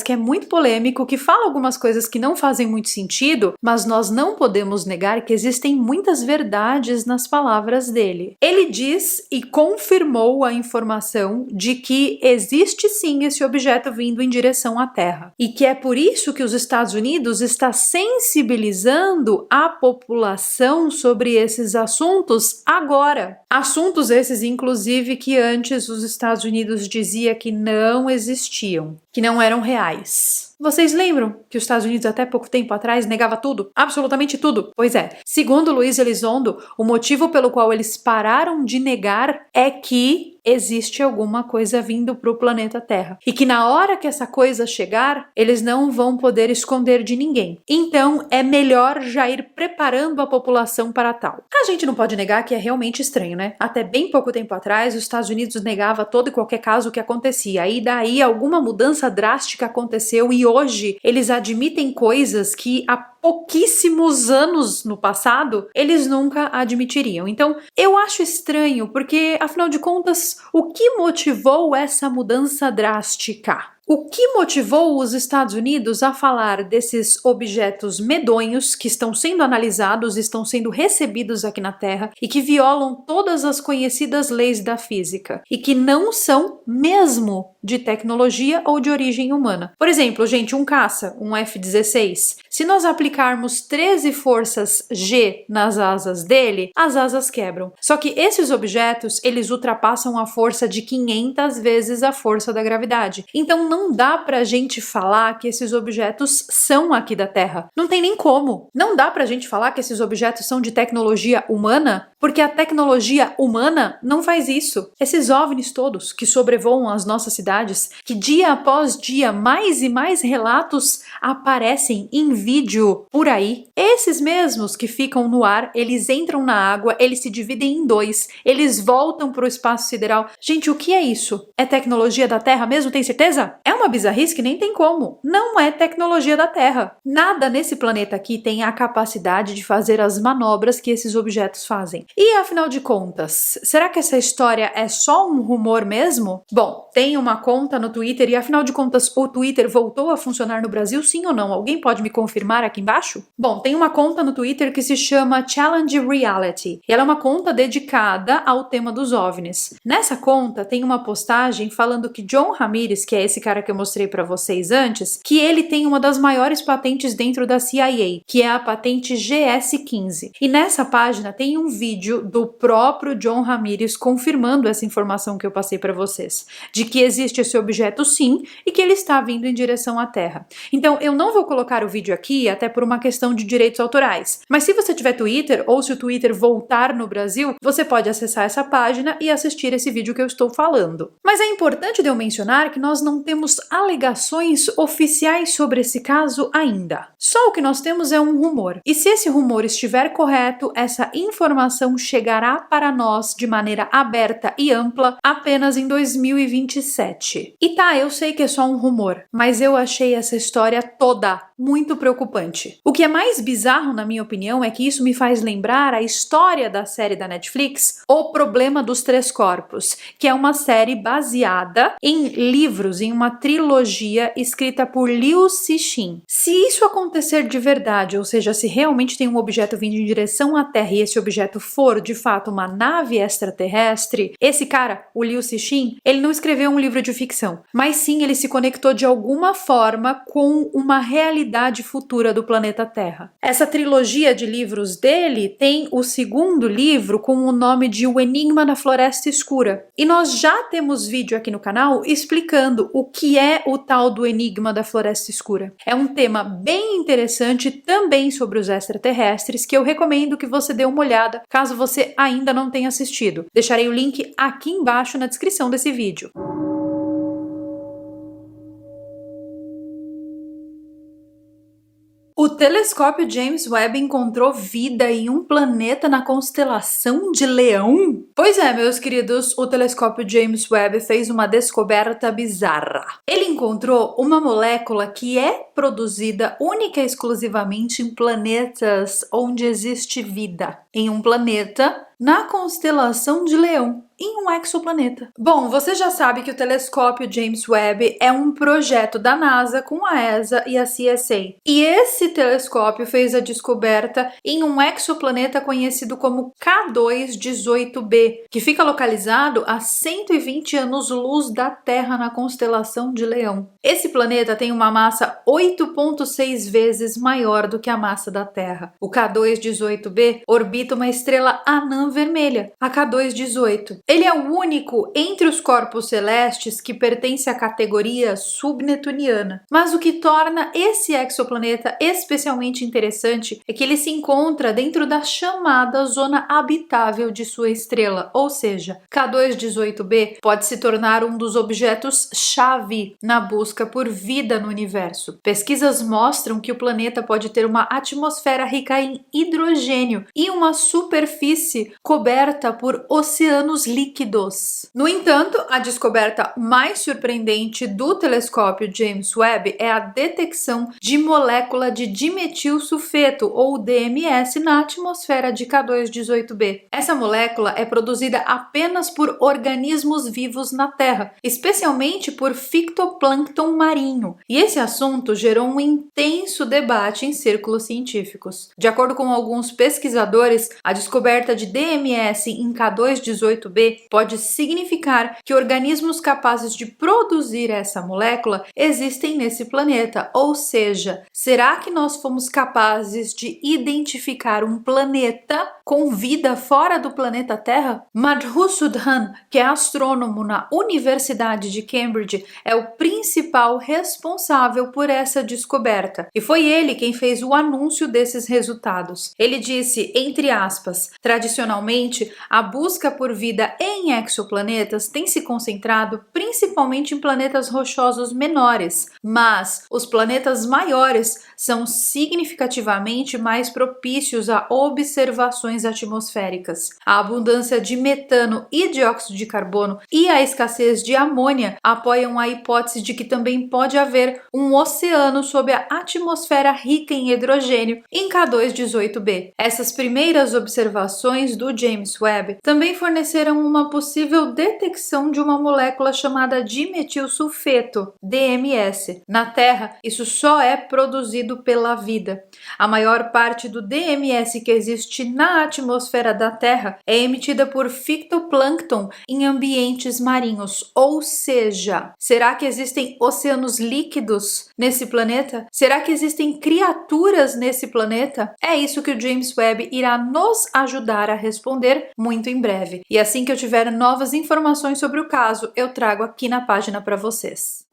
que é muito polêmico, que fala algumas coisas que não fazem muito sentido, mas nós não podemos negar que existem muitas verdades nas palavras dele. Ele diz e confirmou a informação de que existe sim esse objeto vindo em direção à Terra e que é por isso que os Estados Unidos está sensibilizando a população sobre esses assuntos agora. Assuntos esses, inclusive, que antes os Estados Unidos dizia que não existiam, que não eram reais. Vocês lembram que os Estados Unidos até pouco tempo atrás negava tudo? Absolutamente tudo? Pois é. Segundo Luiz Elizondo, o motivo pelo qual eles pararam de negar é que existe alguma coisa vindo para o planeta Terra. E que na hora que essa coisa chegar, eles não vão poder esconder de ninguém. Então, é melhor já ir preparando a população para tal. A gente não pode negar que é realmente estranho, né? Até bem pouco tempo atrás, os Estados Unidos negava todo e qualquer caso que acontecia. E daí alguma mudança drástica aconteceu e hoje eles admitem coisas que há pouquíssimos anos no passado eles nunca admitiriam. Então, eu acho estranho porque, afinal de contas, o que motivou essa mudança drástica? O que motivou os Estados Unidos a falar desses objetos medonhos que estão sendo analisados, estão sendo recebidos aqui na Terra e que violam todas as conhecidas leis da física e que não são mesmo de tecnologia ou de origem humana? Por exemplo, gente, um caça, um F-16, se nós aplicarmos 13 forças G nas asas dele, as asas quebram. Só que esses objetos, eles ultrapassam a força de 500 vezes a força da gravidade. Então não dá pra gente falar que esses objetos são aqui da Terra. Não tem nem como. Não dá pra gente falar que esses objetos são de tecnologia humana, porque a tecnologia humana não faz isso. Esses OVNIs todos que sobrevoam as nossas cidades, que dia após dia mais e mais relatos aparecem em vídeo por aí, esses mesmos que ficam no ar, eles entram na água, eles se dividem em dois, eles voltam para o espaço sideral. Gente, o que é isso? É tecnologia da Terra mesmo? Tem certeza? É uma bizarrice que nem tem como. Não é tecnologia da Terra. Nada nesse planeta aqui tem a capacidade de fazer as manobras que esses objetos fazem. E afinal de contas, será que essa história é só um rumor mesmo? Bom, tem uma conta no Twitter e afinal de contas o Twitter voltou a funcionar no Brasil, sim ou não? Alguém pode me confirmar aqui embaixo? Bom, tem uma conta no Twitter que se chama Challenge Reality e ela é uma conta dedicada ao tema dos OVNIs. Nessa conta tem uma postagem falando que John Ramirez, que é esse cara que eu mostrei pra vocês antes, que ele tem uma das maiores patentes dentro da CIA, que é a patente GS-15. E nessa página tem um vídeo do próprio John Ramirez confirmando essa informação que eu passei pra vocês, de que existe esse objeto sim e que ele está vindo em direção à Terra. Então eu não vou colocar o vídeo aqui, até por uma questão de direitos autorais, mas se você tiver Twitter ou se o Twitter voltar no Brasil, você pode acessar essa página e assistir esse vídeo que eu estou falando. Mas é importante de eu mencionar que nós não temos alegações oficiais sobre esse caso ainda. Só o que nós temos é um rumor. E se esse rumor estiver correto, essa informação chegará para nós de maneira aberta e ampla apenas em 2027. E tá, eu sei que é só um rumor, mas eu achei essa história toda muito preocupante. O que é mais bizarro, na minha opinião, é que isso me faz lembrar a história da série da Netflix, O Problema dos Três Corpos, que é uma série baseada em livros, em uma trilogia escrita por Liu Cixin. Se isso acontecer de verdade, ou seja, se realmente tem um objeto vindo em direção à Terra e esse objeto for, de fato, uma nave extraterrestre, esse cara, o Liu Cixin, ele não escreveu um livro de ficção, mas sim ele se conectou de alguma forma com uma realidade futura do planeta Terra. Essa trilogia de livros dele tem o segundo livro com o nome de O Enigma da Floresta Escura. E nós já temos vídeo aqui no canal explicando o que é o tal do Enigma da Floresta Escura. É um tema bem interessante também sobre os extraterrestres que eu recomendo que você dê uma olhada caso você ainda não tenha assistido. Deixarei o link aqui embaixo na descrição desse vídeo. O telescópio James Webb encontrou vida em um planeta na constelação de Leão? Pois é, meus queridos, o telescópio James Webb fez uma descoberta bizarra. Ele encontrou uma molécula que é produzida única e exclusivamente em planetas onde existe vida. Em um planeta na constelação de Leão, em um exoplaneta. Bom, você já sabe que o telescópio James Webb é um projeto da NASA com a ESA e a CSA. E esse telescópio fez a descoberta em um exoplaneta conhecido como K2-18b, que fica localizado a 120 anos-luz da Terra na constelação de Leão. Esse planeta tem uma massa 8,6 vezes maior do que a massa da Terra. O K2-18b orbita uma estrela anã vermelha, a K2-18. Ele é o único entre os corpos celestes que pertence à categoria subneptuniana. Mas o que torna esse exoplaneta especialmente interessante é que ele se encontra dentro da chamada zona habitável de sua estrela, ou seja, K2-18b pode se tornar um dos objetos-chave na busca por vida no universo. Pesquisas mostram que o planeta pode ter uma atmosfera rica em hidrogênio e uma superfície coberta por oceanos líquidos. No entanto, a descoberta mais surpreendente do telescópio James Webb é a detecção de molécula de dimetilsulfeto, ou DMS, na atmosfera de K2-18b. Essa molécula é produzida apenas por organismos vivos na Terra, especialmente por fitoplâncton marinho. E esse assunto gerou um intenso debate em círculos científicos. De acordo com alguns pesquisadores, a descoberta de DMS em K2-18b pode significar que organismos capazes de produzir essa molécula existem nesse planeta, ou seja, será que nós fomos capazes de identificar um planeta com vida fora do planeta Terra? Madhu Sudhan, que é astrônomo na Universidade de Cambridge, é o principal responsável por essa descoberta, e foi ele quem fez o anúncio desses resultados. Ele disse, entre aspas, tradicionalmente, a busca por vida em exoplanetas tem se concentrado principalmente em planetas rochosos menores, mas os planetas maiores são significativamente mais propícios a observações atmosféricas. A abundância de metano e dióxido de carbono e a escassez de amônia apoiam a hipótese de que também pode haver um oceano sob a atmosfera rica em hidrogênio em K2-18b. Essas primeiras observações do James Webb também forneceram uma possível detecção de uma molécula chamada dimetilsulfeto, DMS. Na Terra, isso só é produzido pela vida. A maior parte do DMS que existe na atmosfera da Terra é emitida por fitoplâncton em ambientes marinhos, ou seja, será que existem oceanos líquidos nesse planeta? Será que existem criaturas nesse planeta? É isso que o James Webb irá nos ajudar a responder muito em breve. E assim que eu tiver novas informações sobre o caso, eu trago aqui na página para vocês.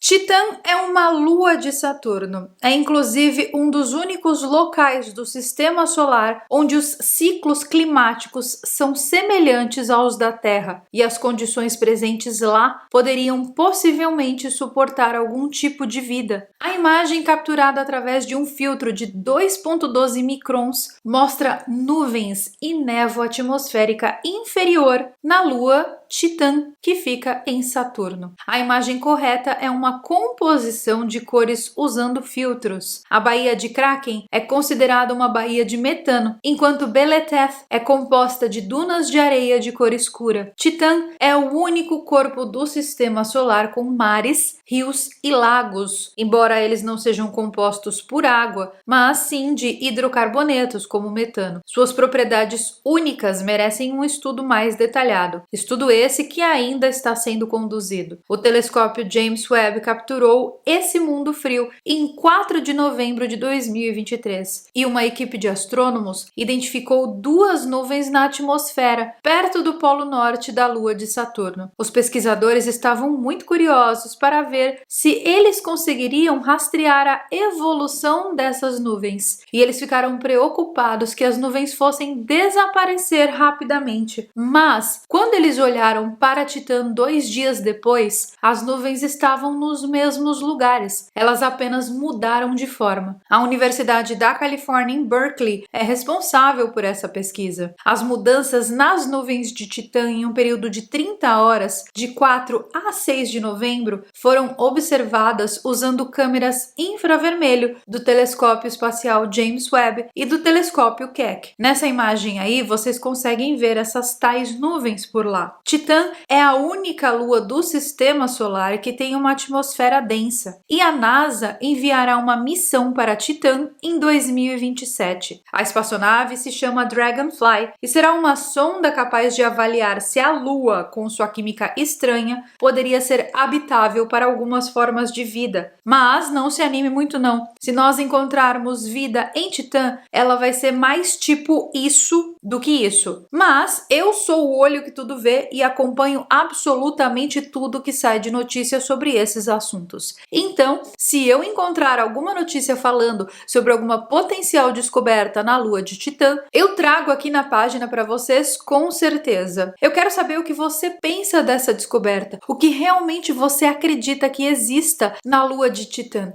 Titã é uma lua de Saturno. É inclusive um dos únicos locais do sistema solar onde os ciclos climáticos são semelhantes aos da Terra, e as condições presentes lá poderiam possivelmente suportar algum tipo de vida. A imagem capturada através de um filtro de 2,12 microns mostra nuvens e névoa atmosférica inferior na Lua Titã, que fica em Saturno. A imagem correta é uma composição de cores usando filtros. A baía de Kraken é considerada uma baía de metano, enquanto Beleteth é composta de dunas de areia de cor escura. Titã é o único corpo do sistema solar com mares, rios e lagos, embora eles não sejam compostos por água, mas sim de hidrocarbonetos, como metano. Suas propriedades únicas merecem um estudo mais detalhado. Estudo esse que ainda está sendo conduzido. O telescópio James Webb capturou esse mundo frio em 4 de novembro de 2023, e uma equipe de astrônomos identificou 2 nuvens na atmosfera, perto do polo norte da Lua de Saturno. Os pesquisadores estavam muito curiosos para ver se eles conseguiriam rastrear a evolução dessas nuvens, e eles ficaram preocupados que as nuvens fossem desaparecer rapidamente. Mas, quando eles olharam para Titã 2 dias depois, as nuvens estavam nos mesmos lugares, elas apenas mudaram de forma. A Universidade da Califórnia em Berkeley é responsável por essa pesquisa. As mudanças nas nuvens de Titã em um período de 30 horas, de 4 a 6 de novembro, foram observadas usando câmeras infravermelho do telescópio espacial James Webb e do telescópio Keck. Nessa imagem aí, vocês conseguem ver essas tais nuvens por lá. Titã é a única lua do sistema solar que tem uma atmosfera densa, e a NASA enviará uma missão para Titã em 2027. A espaçonave se chama Dragonfly e será uma sonda capaz de avaliar se a Lua, com sua química estranha, poderia ser habitável para algumas formas de vida. Mas não se anime muito não. Se nós encontrarmos vida em Titã, ela vai ser mais tipo isso do que isso. Mas eu sou o olho que tudo vê e acompanho absolutamente tudo que sai de notícia sobre esses assuntos. Então, se eu encontrar alguma notícia falando sobre alguma potencial descoberta na Lua de Titã, eu trago aqui na página para vocês com certeza. Eu quero saber o que você pensa dessa descoberta, o que realmente você acredita que exista na Lua de Titã.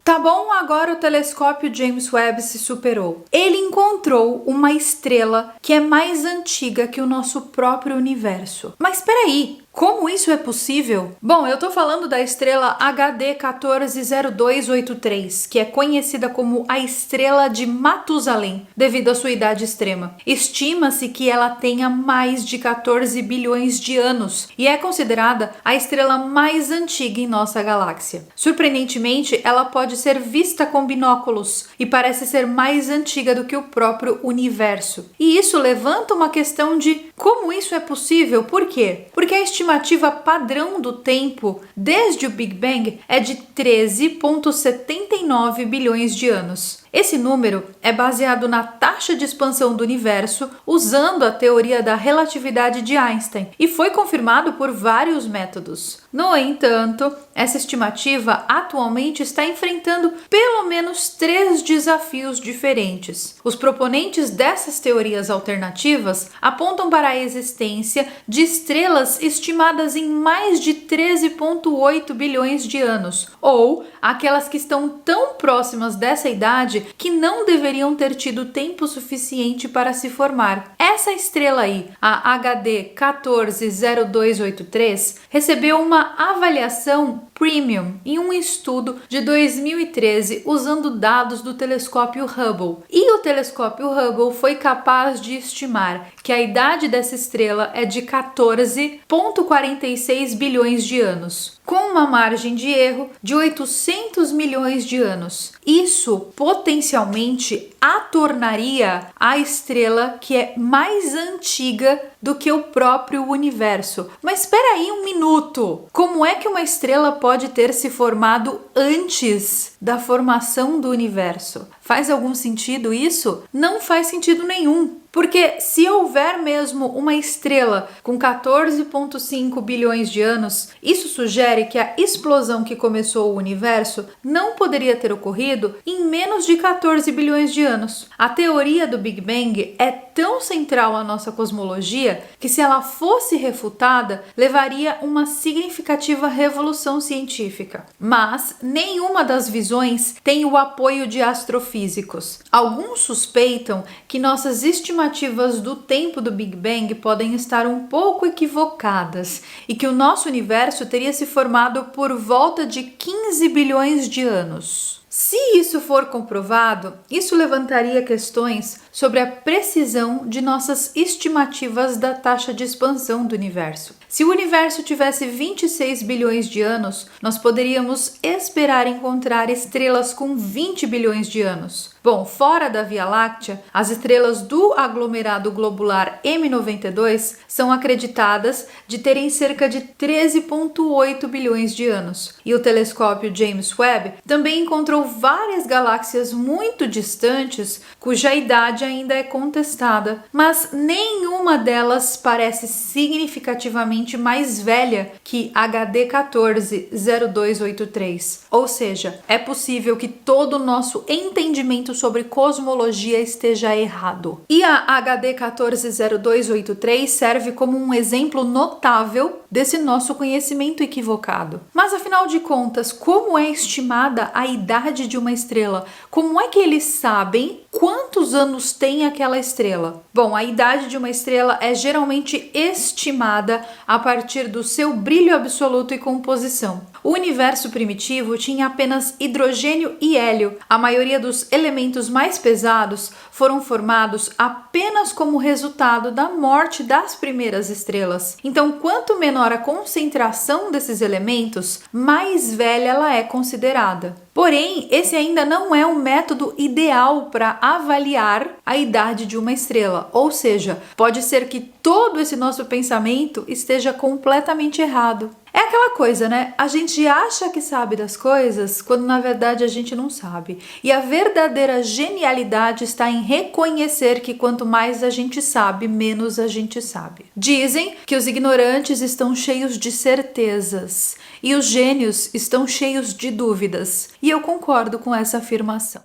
Tá bom, agora o telescópio James Webb se superou. Ele encontrou uma estrela que é mais antiga que o nosso próprio universo. Mas peraí, como isso é possível? Bom, eu tô falando da estrela HD 140283, que é conhecida como a estrela de Matusalém, devido à sua idade extrema. Estima-se que ela tenha mais de 14 bilhões de anos e é considerada a estrela mais antiga em nossa galáxia. Surpreendentemente, ela pode ser vista com binóculos e parece ser mais antiga do que o próprio universo. E isso levanta uma questão de como isso é possível? Por quê? Porque a estimativa padrão do tempo desde o Big Bang é de 13,79 bilhões de anos. Esse número é baseado na taxa de expansão do universo usando a teoria da relatividade de Einstein e foi confirmado por vários métodos. No entanto, essa estimativa atualmente está enfrentando pelo menos 3 desafios diferentes. Os proponentes dessas teorias alternativas apontam para a existência de estrelas estimadas em mais de 13,8 bilhões de anos, ou aquelas que estão tão próximas dessa idade que não deveriam ter tido tempo suficiente para se formar. Essa estrela aí, a HD 140283, recebeu uma avaliação Premium em um estudo de 2013 usando dados do telescópio Hubble. E o telescópio Hubble foi capaz de estimar que a idade dessa estrela é de 14,46 bilhões de anos, com uma margem de erro de 800 milhões de anos. Isso potencialmente a tornaria a estrela que é mais antiga do que o próprio universo. Mas espera aí um minuto! Como é que uma estrela pode ter se formado antes da formação do universo? Faz algum sentido isso? Não faz sentido nenhum. Porque se houver mesmo uma estrela com 14,5 bilhões de anos, isso sugere que a explosão que começou o universo não poderia ter ocorrido em menos de 14 bilhões de anos. A teoria do Big Bang é tão central à nossa cosmologia que, se ela fosse refutada, levaria uma significativa revolução científica. Mas nenhuma das visões tem o apoio de astrofísicos. Alguns suspeitam que nossas estimativas do tempo do Big Bang podem estar um pouco equivocadas e que o nosso universo teria se formado por volta de 15 bilhões de anos. Se isso for comprovado, isso levantaria questões sobre a precisão de nossas estimativas da taxa de expansão do universo. Se o universo tivesse 26 bilhões de anos, nós poderíamos esperar encontrar estrelas com 20 bilhões de anos. Bom, fora da Via Láctea, as estrelas do aglomerado globular M92 são acreditadas de terem cerca de 13,8 bilhões de anos. E o telescópio James Webb também encontrou várias galáxias muito distantes cuja idade ainda é contestada, mas nenhuma delas parece significativamente mais velha que HD 140283. Ou seja, é possível que todo o nosso entendimento sobre cosmologia esteja errado. E a HD 140283 serve como um exemplo notável desse nosso conhecimento equivocado. Mas afinal de contas, como é estimada a idade de uma estrela? Como é que eles sabem quantos anos tem aquela estrela? Bom, a idade de uma estrela é geralmente estimada a partir do seu brilho absoluto e composição. O universo primitivo tinha apenas hidrogênio e hélio. A maioria dos elementos mais pesados foram formados apenas como resultado da morte das primeiras estrelas. Então, quanto menor a concentração desses elementos, mais velha ela é considerada. Porém, esse ainda não é um método ideal para avaliar a idade de uma estrela, ou seja, pode ser que todo esse nosso pensamento esteja completamente errado. É aquela coisa, né? A gente acha que sabe das coisas quando na verdade a gente não sabe. E a verdadeira genialidade está em reconhecer que quanto mais a gente sabe, menos a gente sabe. Dizem que os ignorantes estão cheios de certezas e os gênios estão cheios de dúvidas. E eu concordo com essa afirmação.